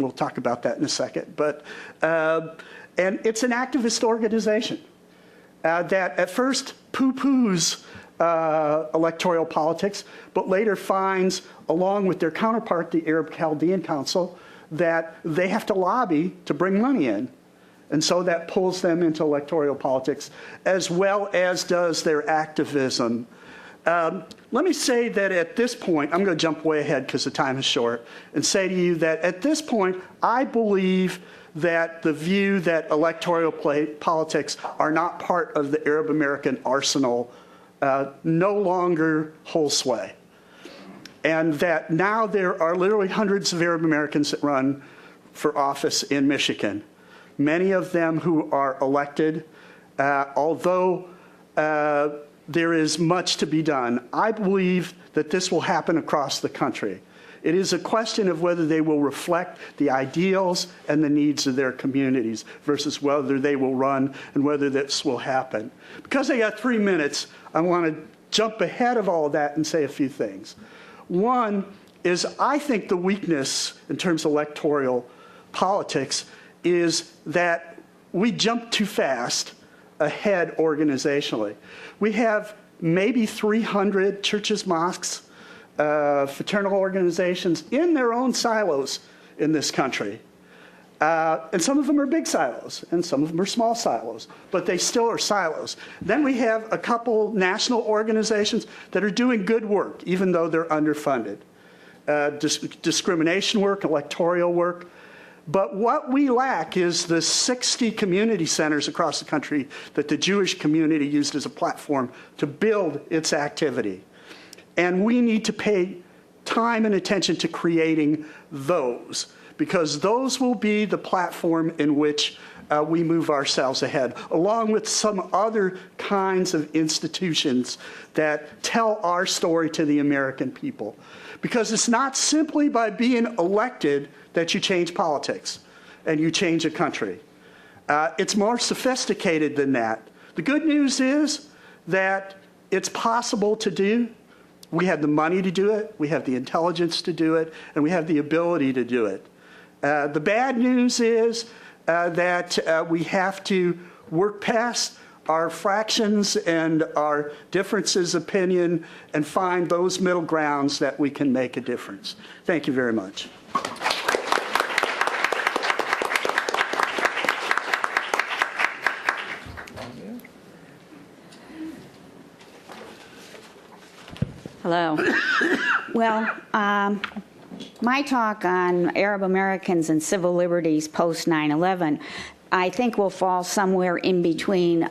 We'll talk about that in a second. But, and it's an activist organization that at first poo-poos electoral politics, but later finds, along with their counterpart, the Arab Chaldean Council, that they have to lobby to bring money in. And so that pulls them into electoral politics, as well as does their activism. Let me say that at this point, I'm going to jump way ahead because the time is short, and say to you that at this point, I believe that the view that electoral politics are not part of the Arab American arsenal no longer holds sway. And that now there are literally hundreds of Arab Americans that run for office in Michigan. Many of them who are elected, although there is much to be done, I believe that this will happen across the country. It is a question of whether they will reflect the ideals and the needs of their communities versus whether they will run and whether this will happen. Because I got 3 minutes, I want to jump ahead of all of that and say a few things. One is I think the weakness in terms of electoral politics is that we jump too fast ahead organizationally. We have maybe 300 churches, mosques, fraternal organizations in their own silos in this country. And some of them are big silos, and some of them are small silos, but they still are silos. Then we have a couple national organizations that are doing good work, even though they're underfunded. Discrimination work, electoral work. But what we lack is the 60 community centers across the country that the Jewish community used as a platform to build its activity. And we need to pay time and attention to creating those, because those will be the platform in which we move ourselves ahead, along with some other kinds of institutions that tell our story to the American people. Because it's not simply by being elected that you change politics and you change a country. It's more sophisticated than that. The good news is that it's possible to do. We have the money to do it, we have the intelligence to do it, and we have the ability to do it. The bad news is that we have to work past our fractions and our differences of opinion and find those middle grounds that we can make a difference. Thank you very much. Hello. Well, my talk on Arab Americans and civil liberties post 9/11, I think will fall somewhere in between